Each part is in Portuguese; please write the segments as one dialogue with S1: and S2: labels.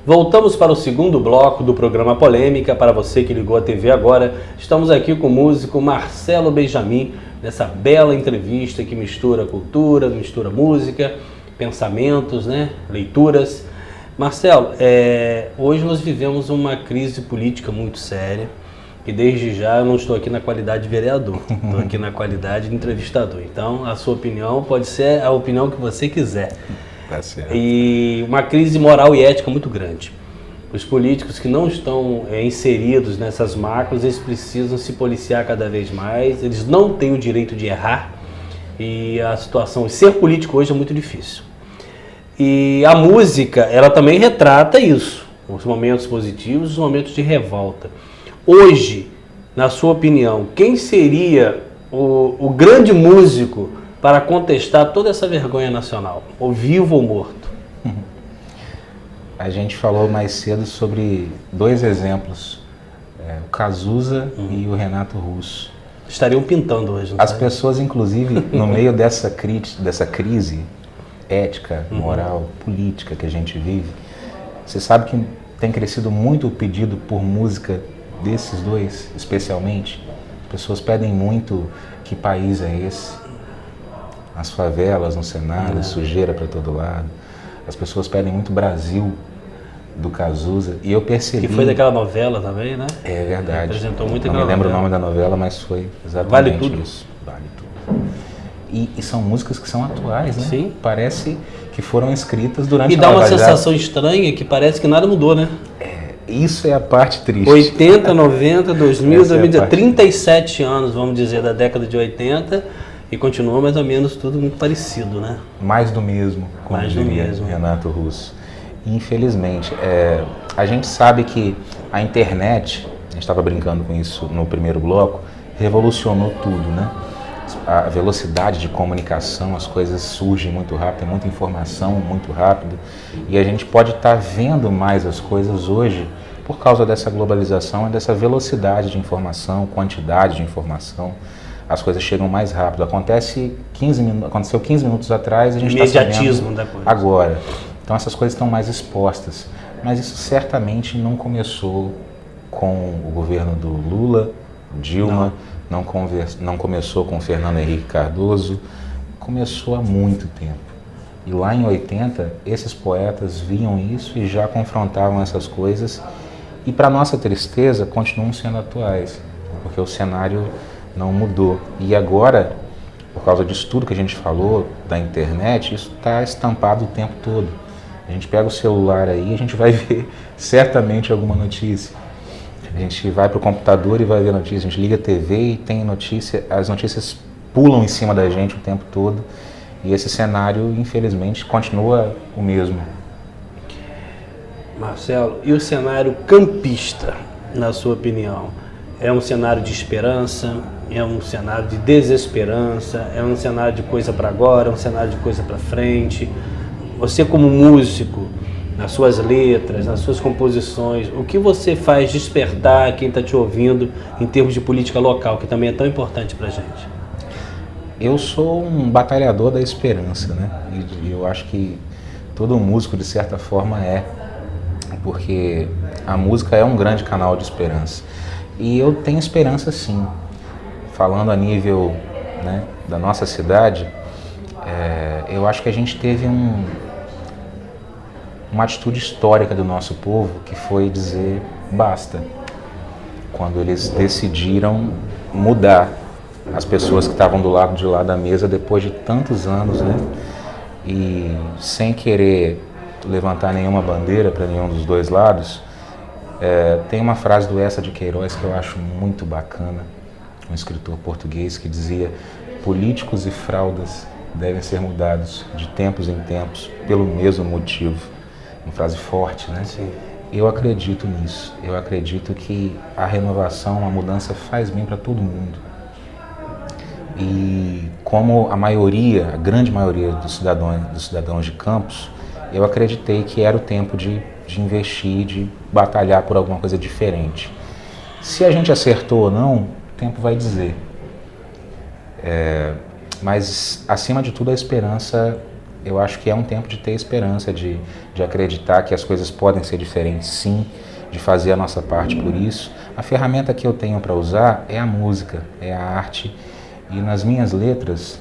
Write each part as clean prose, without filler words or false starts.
S1: Voltamos para o segundo bloco do programa Polêmica. Para você que ligou a TV agora, estamos aqui com o músico Marcelo Benjamin, nessa bela entrevista que mistura cultura, mistura música, pensamentos, né? Leituras. Marcelo, hoje nós vivemos uma crise política muito séria e desde já eu não estou aqui na qualidade de vereador, estou aqui na qualidade de entrevistador. Então a sua opinião pode ser a opinião que você quiser.
S2: Tá certo.
S1: E uma crise moral e ética muito grande. Os políticos que não estão inseridos nessas máculas, eles precisam se policiar cada vez mais, eles não têm o direito de errar e a situação, ser político hoje é muito difícil. E a música, ela também retrata isso, os momentos positivos, os momentos de revolta. Hoje, na sua opinião, quem seria o grande músico para contestar toda essa vergonha nacional, ou vivo ou morto?
S2: A gente falou mais cedo sobre dois exemplos, o Cazuza e o Renato Russo.
S1: Estariam pintando hoje, não
S2: As
S1: sabe?
S2: pessoas, inclusive, no meio dessa crise ética, moral, política que a gente vive, você sabe que tem crescido muito o pedido por música desses dois, especialmente. As pessoas pedem muito: que país é esse? As favelas no cenário, sujeira para todo lado. As pessoas pedem muito Brasil, do Cazuza, e eu percebi...
S1: Que foi daquela novela também, né?
S2: É verdade.
S1: Apresentou muito
S2: Não me lembro o nome da novela, mas foi exatamente
S1: Vale Tudo.
S2: isso. Vale Tudo. E são músicas que são atuais, né?
S1: Sim.
S2: Parece que foram escritas durante
S1: E
S2: a
S1: dá uma
S2: Lava Jato.
S1: sensação estranha que parece que nada mudou, né?
S2: Isso é a parte triste.
S1: 80, 90, 2000,
S2: Essa é a
S1: 2010,
S2: parte.
S1: 37 anos, vamos dizer, da década de 80, e continua mais ou menos tudo muito parecido, né?
S2: Mais do mesmo, como
S1: Mais do
S2: diria
S1: mesmo.
S2: Renato Russo. Infelizmente, a gente sabe que a internet, a gente estava brincando com isso no primeiro bloco, revolucionou tudo, né? A velocidade de comunicação, as coisas surgem muito rápido, muita informação muito rápido, e a gente pode estar vendo mais as coisas hoje por causa dessa globalização e dessa velocidade de informação, quantidade de informação. As coisas chegam mais rápido. Aconteceu 15 minutos atrás, a gente está
S1: Imediatismo
S2: sabendo
S1: da coisa.
S2: agora. Então essas coisas estão mais expostas. Mas isso certamente não começou com o governo do Lula, Dilma, não começou com Fernando Henrique Cardoso, começou há muito tempo. E lá em 80, esses poetas viam isso e já confrontavam essas coisas, e para nossa tristeza continuam sendo atuais, porque o cenário não mudou. E agora, por causa disso tudo que a gente falou, da internet, isso está estampado o tempo todo. A gente pega o celular aí e a gente vai ver certamente alguma notícia. A gente vai para o computador e vai ver notícia, a gente liga a TV e tem notícia, as notícias pulam em cima da gente o tempo todo, e esse cenário, infelizmente, continua o mesmo.
S1: Marcelo, e o cenário campista, na sua opinião? É um cenário de esperança? É um cenário de desesperança? É um cenário de coisa para agora? É um cenário de coisa para frente? Você como músico, nas suas letras, nas suas composições, o que você faz despertar quem está te ouvindo em termos de política local, que também é tão importante para a gente?
S2: Eu sou um batalhador da esperança, né? E eu acho que todo músico, de certa forma, porque a música é um grande canal de esperança. E eu tenho esperança, sim. Falando a nível, né, da nossa cidade, eu acho que a gente teve uma atitude histórica do nosso povo, que foi dizer basta, quando eles decidiram mudar as pessoas que estavam do lado de lá da mesa depois de tantos anos, né? E sem querer levantar nenhuma bandeira para nenhum dos dois lados, tem uma frase do Eça de Queiroz que eu acho muito bacana, um escritor português, que dizia: políticos e fraldas devem ser mudados de tempos em tempos pelo mesmo motivo. Uma frase forte, né?
S1: Sim.
S2: Eu acredito nisso. Eu acredito que a renovação, a mudança faz bem para todo mundo. E como a grande maioria dos cidadãos de Campos, eu acreditei que era o tempo de investir, de batalhar por alguma coisa diferente. Se a gente acertou ou não, o tempo vai dizer. Mas, acima de tudo, a esperança eu acho que é um tempo de ter esperança, de acreditar que as coisas podem ser diferentes, sim, de fazer a nossa parte por isso. A ferramenta que eu tenho para usar é a música, é a arte, e nas minhas letras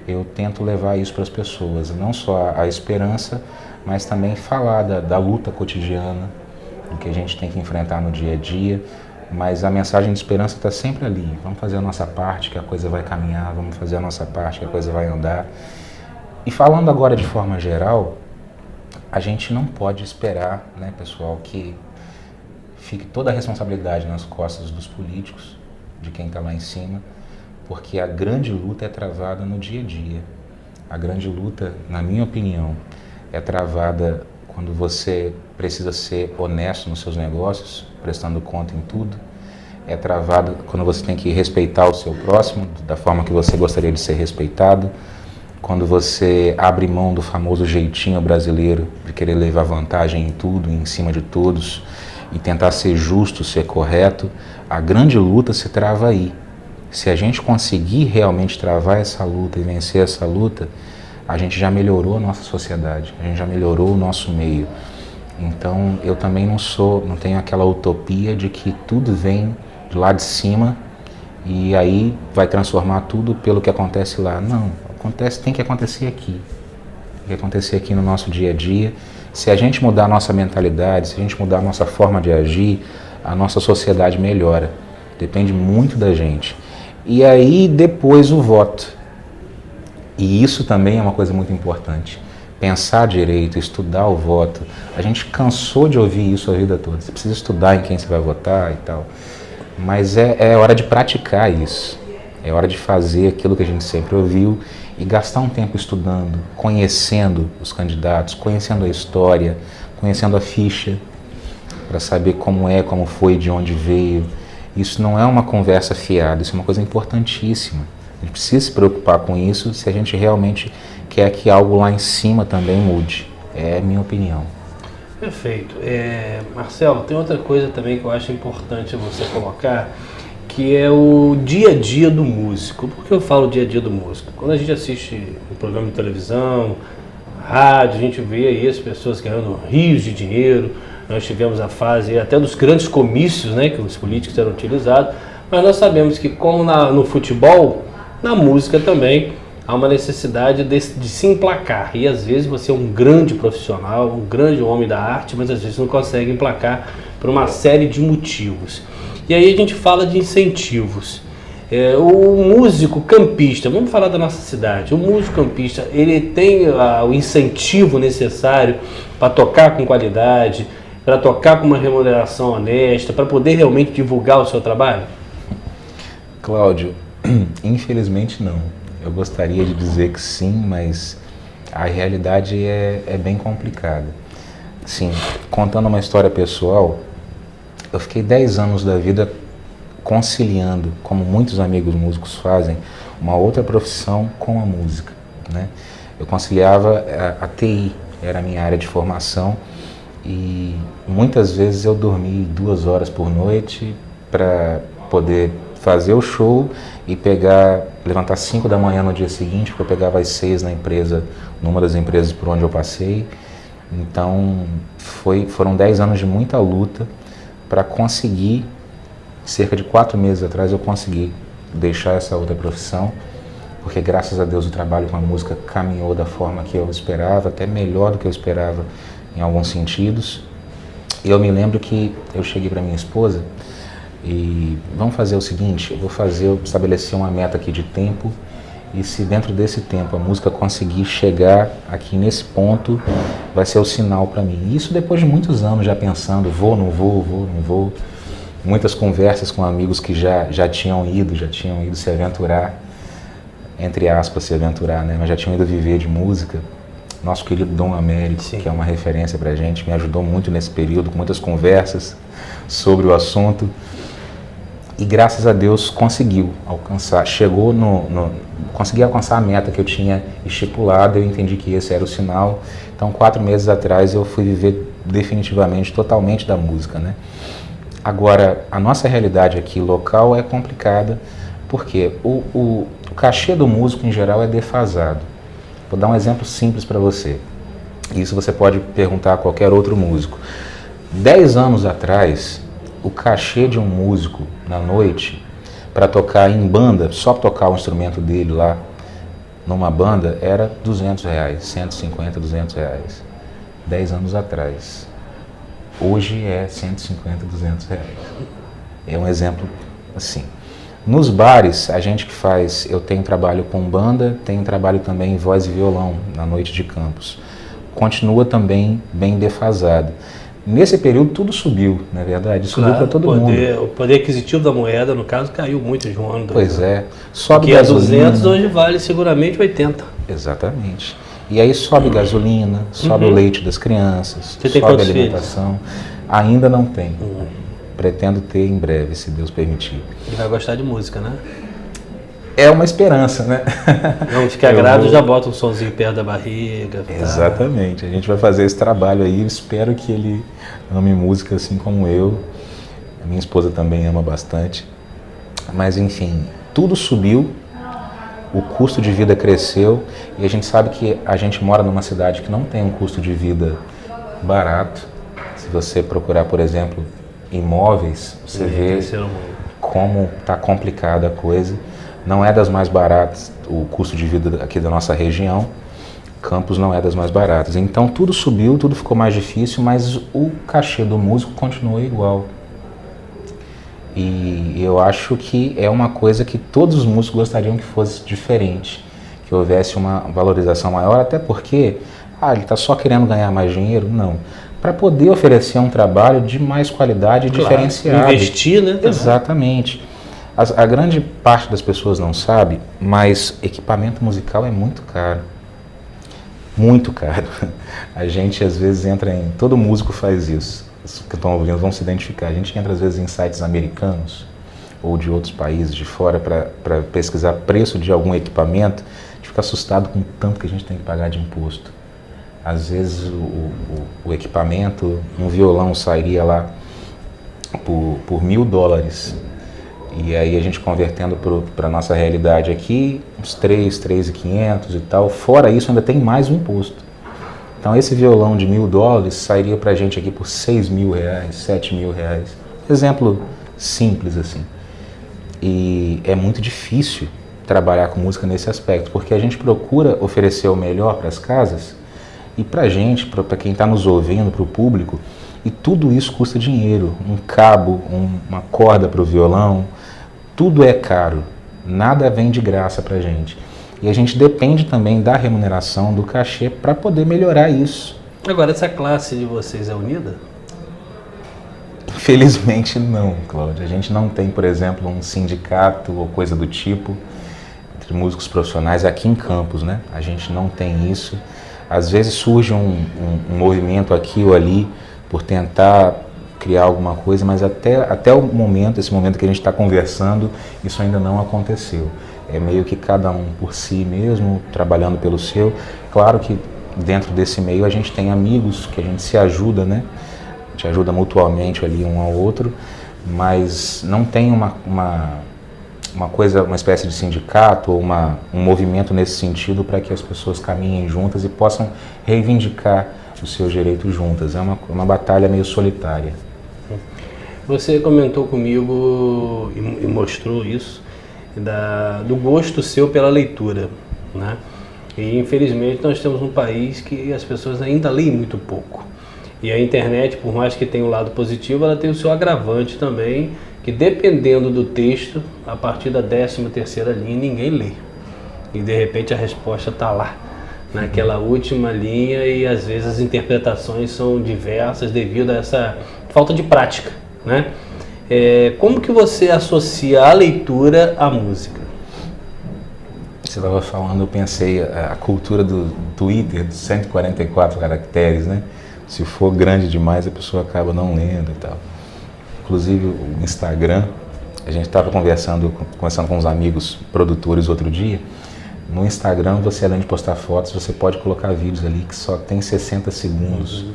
S2: eu tento levar isso para as pessoas, não só a esperança, mas também falar da luta cotidiana, do que a gente tem que enfrentar no dia a dia, mas a mensagem de esperança está sempre ali. Vamos fazer a nossa parte, que a coisa vai caminhar, vamos fazer a nossa parte, que a coisa vai andar. E falando agora de forma geral, a gente não pode esperar, né, pessoal, que fique toda a responsabilidade nas costas dos políticos, de quem está lá em cima, porque a grande luta é travada no dia a dia. A grande luta, na minha opinião, é travada quando você precisa ser honesto nos seus negócios, prestando conta em tudo. É travada quando você tem que respeitar o seu próximo, da forma que você gostaria de ser respeitado. Quando você abre mão do famoso jeitinho brasileiro de querer levar vantagem em tudo, em cima de todos, e tentar ser justo, ser correto, a grande luta se trava aí. Se a gente conseguir realmente travar essa luta e vencer essa luta, a gente já melhorou a nossa sociedade, a gente já melhorou o nosso meio. Então eu também não tenho aquela utopia de que tudo vem de lá de cima e aí vai transformar tudo pelo que acontece lá. Não, tem que acontecer aqui. Tem que acontecer aqui no nosso dia a dia. Se a gente mudar a nossa mentalidade, se a gente mudar a nossa forma de agir, a nossa sociedade melhora. Depende muito da gente. E aí depois o voto. E isso também é uma coisa muito importante. Pensar direito, estudar o voto. A gente cansou de ouvir isso a vida toda. Você precisa estudar em quem você vai votar e tal. Mas é hora de praticar isso. É hora de fazer aquilo que a gente sempre ouviu e gastar um tempo estudando, conhecendo os candidatos, conhecendo a história, conhecendo a ficha, para saber como foi, de onde veio. Isso não é uma conversa fiada, isso é uma coisa importantíssima. A gente precisa se preocupar com isso se a gente realmente quer que algo lá em cima também mude. É a minha opinião.
S1: Perfeito. Marcelo, tem outra coisa também que eu acho importante você colocar, que é o dia a dia do músico. Por que eu falo dia a dia do músico? Quando a gente assiste um programa de televisão, rádio, a gente vê aí as pessoas ganhando rios de dinheiro. Nós tivemos a fase até dos grandes comícios, né, que os políticos eram utilizados, mas nós sabemos que, como no futebol, na música também há uma necessidade de se emplacar. E às vezes você é um grande profissional, um grande homem da arte, mas às vezes não consegue emplacar por uma série de motivos. E aí a gente fala de incentivos. O músico campista, vamos falar da nossa cidade, o músico campista, ele tem o incentivo necessário para tocar com qualidade, para tocar com uma remuneração honesta, para poder realmente divulgar o seu trabalho?
S2: Cláudio, infelizmente não. Eu gostaria de dizer que sim, mas a realidade é bem complicada. Sim, contando uma história pessoal, eu fiquei 10 anos da vida conciliando, como muitos amigos músicos fazem, uma outra profissão com a música, né? Eu conciliava a TI, era a minha área de formação, e muitas vezes eu dormi 2 horas por noite para poder fazer o show e levantar 5 da manhã no dia seguinte, porque eu pegava às 6 na empresa, numa das empresas por onde eu passei. Então foram 10 anos de muita luta para conseguir, cerca de 4 meses atrás eu consegui deixar essa outra profissão, porque graças a Deus o trabalho com a música caminhou da forma que eu esperava, até melhor do que eu esperava em alguns sentidos. E eu me lembro que eu cheguei para minha esposa e vamos fazer o seguinte, eu estabelecer uma meta aqui de tempo, e se dentro desse tempo a música conseguir chegar aqui nesse ponto, vai ser o sinal para mim. Isso depois de muitos anos já pensando, vou, não vou, muitas conversas com amigos que já tinham ido se aventurar, entre aspas, se aventurar, né? Mas já tinham ido viver de música. Nosso querido Dom Américo, sim, que é uma referência pra gente, me ajudou muito nesse período, com muitas conversas sobre o assunto. E graças a Deus conseguiu alcançar, consegui alcançar a meta que eu tinha estipulado, eu entendi que esse era o sinal. Então 4 meses atrás eu fui viver definitivamente, totalmente da música, né? Agora, a nossa realidade aqui local é complicada, porque o cachê do músico em geral é defasado. Vou dar um exemplo simples para você. Isso você pode perguntar a qualquer outro músico. 10 anos atrás, o cachê de um músico na noite para tocar em banda, só tocar o instrumento dele lá numa banda, era R$200, 150, R$200. 10 anos atrás. Hoje é 150, R$200. É um exemplo assim. Nos bares, a gente que faz, eu tenho trabalho com banda, tenho trabalho também em voz e violão na noite de campus. Continua também bem defasado. Nesse período tudo subiu, não é verdade? Subiu para todo mundo.
S1: O poder aquisitivo da moeda, no caso, caiu muito de um ano.
S2: Pois é. Sobe
S1: gasolina.
S2: gasolina.
S1: 200 hoje vale seguramente 80.
S2: Exatamente. E aí sobe gasolina, sobe o leite das crianças,
S1: Você tem
S2: sobe a
S1: quantos
S2: alimentação. Ainda não tem. Pretendo ter em breve, se Deus permitir.
S1: Ele vai gostar de música, né?
S2: É uma esperança, né?
S1: Não ficar grávido, já bota um sonzinho perto da barriga. Tá?
S2: Exatamente. A gente vai fazer esse trabalho aí. Eu espero que ele ame música assim como eu. A minha esposa também ama bastante. Mas enfim, tudo subiu. O custo de vida cresceu. E a gente sabe que a gente mora numa cidade que não tem um custo de vida barato. Se você procurar, por exemplo, imóveis, você vê como está complicada a coisa. Não é das mais baratas o custo de vida aqui da nossa região. Campos não é das mais baratas. Então tudo subiu, tudo ficou mais difícil, mas o cachê do músico continuou igual. E eu acho que é uma coisa que todos os músicos gostariam que fosse diferente, que houvesse uma valorização maior, até porque ele está só querendo ganhar mais dinheiro? Não. Para poder oferecer um trabalho de mais qualidade e diferenciado.
S1: Investir, né?
S2: Exatamente. A grande parte das pessoas não sabe, mas equipamento musical é muito caro. Muito caro. A gente às vezes entra em... Todo músico faz isso. Os que estão ouvindo vão se identificar. A gente entra às vezes em sites americanos ou de outros países de fora para pesquisar preço de algum equipamento. A gente fica assustado com o tanto que a gente tem que pagar de imposto. Às vezes o equipamento, um violão sairia lá por $1.000. E aí a gente convertendo para a nossa realidade aqui, uns 3.500 e tal. Fora isso ainda tem mais o imposto. Então esse violão de $1.000 sairia para a gente aqui por R$6.000, R$7.000. Exemplo simples assim. E é muito difícil trabalhar com música nesse aspecto, porque a gente procura oferecer o melhor para as casas e para a gente, para quem está nos ouvindo, para o público, e tudo isso custa dinheiro. Um cabo, uma corda para o violão, tudo é caro, nada vem de graça para a gente. E a gente depende também da remuneração, do cachê, para poder melhorar isso.
S1: Agora, essa classe de vocês é unida?
S2: Felizmente não, Cláudio. A gente não tem, por exemplo, um sindicato ou coisa do tipo entre músicos profissionais aqui em Campos, né? A gente não tem isso. Às vezes surge um movimento aqui ou ali por tentar criar alguma coisa, mas até o momento, esse momento que a gente está conversando, isso ainda não aconteceu. É meio que cada um por si mesmo, trabalhando pelo seu. Claro que dentro desse meio a gente tem amigos, que a gente se ajuda, né? A gente ajuda mutuamente ali um ao outro, mas não tem uma coisa, uma espécie de sindicato ou um movimento nesse sentido para que as pessoas caminhem juntas e possam reivindicar os seus direitos juntas. É uma batalha meio solitária.
S1: Você comentou comigo e mostrou isso, do gosto seu pela leitura, né? E infelizmente nós temos um país que as pessoas ainda leem muito pouco. E a internet, por mais que tenha um lado positivo, ela tem o seu agravante também, que dependendo do texto, a partir da 13ª linha ninguém lê. E de repente a resposta está lá, naquela última linha, e às vezes as interpretações são diversas devido a essa falta de prática, né? Como que você associa a leitura à música?
S2: Você estava falando, eu pensei, a cultura do Twitter, dos 144 caracteres, né? Se for grande demais, a pessoa acaba não lendo e tal. Inclusive o Instagram, a gente estava conversando com uns amigos produtores outro dia. No Instagram, você além de postar fotos, você pode colocar vídeos ali que só tem 60 segundos.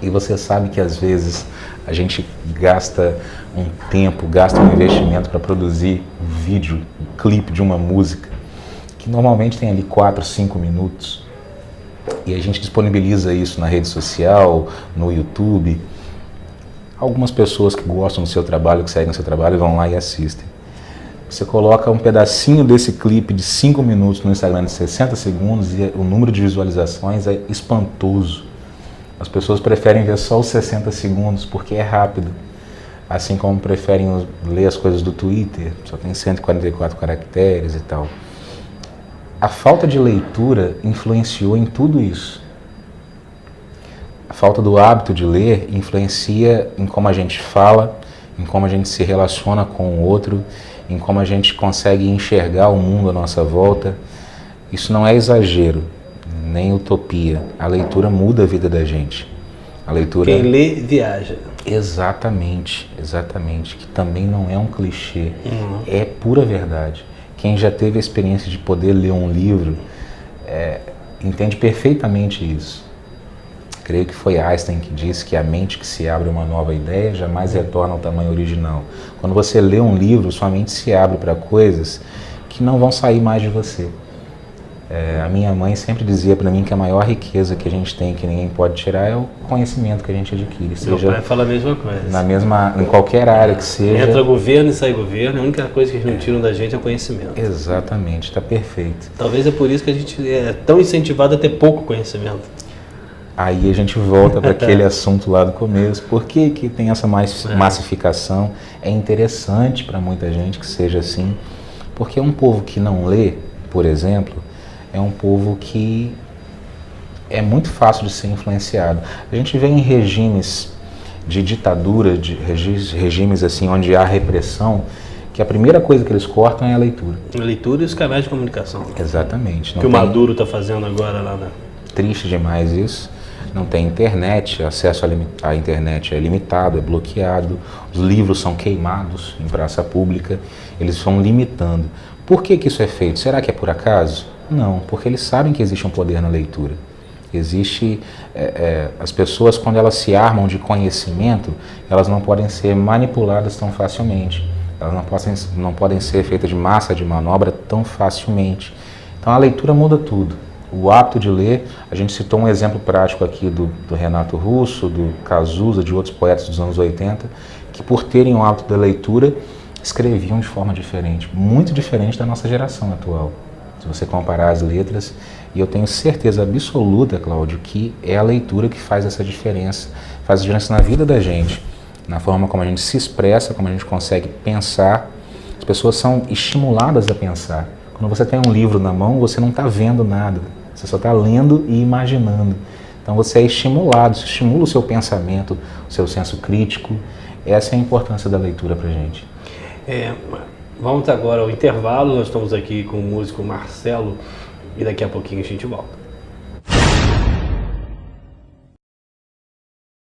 S2: E você sabe que às vezes a gente gasta um tempo, gasta um investimento para produzir um vídeo, um clipe de uma música que normalmente tem ali 4, 5 minutos, e a gente disponibiliza isso na rede social, no YouTube. Algumas pessoas que gostam do seu trabalho, que seguem o seu trabalho, vão lá e assistem. Você coloca um pedacinho desse clipe de 5 minutos no Instagram de 60 segundos e o número de visualizações é espantoso. As pessoas preferem ver só os 60 segundos porque é rápido. Assim como preferem ler as coisas do Twitter, só tem 144 caracteres e tal. A falta de leitura influenciou em tudo isso. A falta do hábito de ler influencia em como a gente fala, em como a gente se relaciona com o outro, em como a gente consegue enxergar o mundo à nossa volta. Isso não é exagero, nem utopia. A leitura muda a vida da gente. A leitura...
S1: Quem lê, viaja.
S2: Exatamente, exatamente. Que também não é um clichê, é pura verdade. Quem já teve a experiência de poder ler um livro entende perfeitamente isso. Creio que foi Einstein que disse que a mente que se abre a uma nova ideia jamais retorna ao tamanho original. Quando você lê um livro, sua mente se abre para coisas que não vão sair mais de você. A minha mãe sempre dizia para mim que a maior riqueza que a gente tem, que ninguém pode tirar, é o conhecimento que a gente adquire.
S1: Meu pai fala a mesma coisa.
S2: Em qualquer área que seja.
S1: Entra governo e sai governo, a única coisa que eles não tiram da gente é o conhecimento.
S2: Exatamente, está perfeito.
S1: Talvez é por isso que a gente é tão incentivado a ter pouco conhecimento.
S2: Aí a gente volta para aquele assunto lá do começo. Por que que tem essa massificação? É interessante para muita gente que seja assim, porque um povo que não lê, por exemplo, é um povo que é muito fácil de ser influenciado. A gente vê em regimes de ditadura, de regimes assim onde há repressão, que a primeira coisa que eles cortam é a leitura.
S1: A leitura e os canais de comunicação.
S2: Exatamente.
S1: Que o Maduro está fazendo agora lá na...
S2: Triste demais isso. Não tem internet, acesso à internet é limitado, é bloqueado, os livros são queimados em praça pública, eles vão limitando. Por que que isso é feito? Será que é por acaso? Não, porque eles sabem que existe um poder na leitura. Existe, as pessoas, quando elas se armam de conhecimento, elas não podem ser manipuladas tão facilmente, elas não podem ser feitas de massa de manobra tão facilmente. Então a leitura muda tudo. O hábito de ler, a gente citou um exemplo prático aqui do Renato Russo, do Cazuza, de outros poetas dos anos 80, que por terem o hábito da leitura, escreviam de forma diferente, muito diferente da nossa geração atual. Se você comparar as letras, e eu tenho certeza absoluta, Cláudio, que é a leitura que faz essa diferença, faz a diferença na vida da gente, na forma como a gente se expressa, como a gente consegue pensar. As pessoas são estimuladas a pensar. Quando você tem um livro na mão, você não está vendo nada. Você só está lendo e imaginando. Então você é estimulado, isso estimula o seu pensamento, o seu senso crítico. Essa é a importância da leitura para a gente.
S1: Vamos agora ao intervalo, nós estamos aqui com o músico Marcelo e daqui a pouquinho a gente volta.